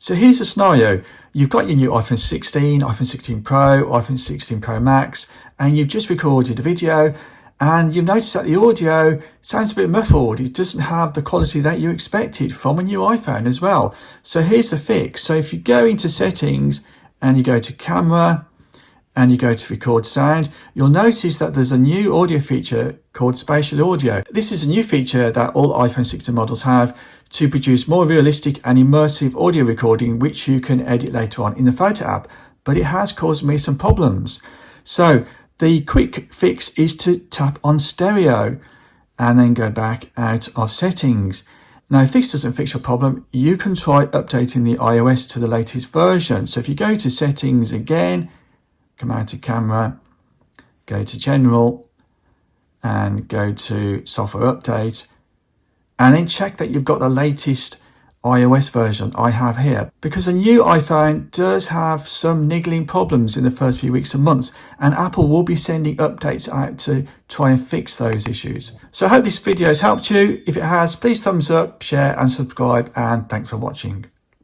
So here's a scenario. You've got your new iPhone 16, iPhone 16 Pro, iPhone 16 Pro Max, and you've just recorded a video and you've noticed that the audio sounds a bit muffled. It doesn't have the quality that you expected from a new iPhone as well. So here's the fix. So if you go into settings and you go to camera and you go to record sound, you'll notice that there's a new audio feature called spatial audio. This is a new feature that all iPhone 16 models have to produce more realistic and immersive audio recording, which you can edit later on in the photo app. But it has caused me some problems. So the quick fix is to tap on stereo and then go back out of settings. Now, if this doesn't fix your problem, you can try updating the iOS to the latest version. So if you go to settings again, come out to camera, go to general and go to software update, and then check that you've got the latest iOS version. I have here, because a new iPhone does have some niggling problems in the first few weeks and months, and Apple will be sending updates out to try and fix those issues. So I hope this video has helped you. If it has, please thumbs up, share and subscribe, and thanks for watching.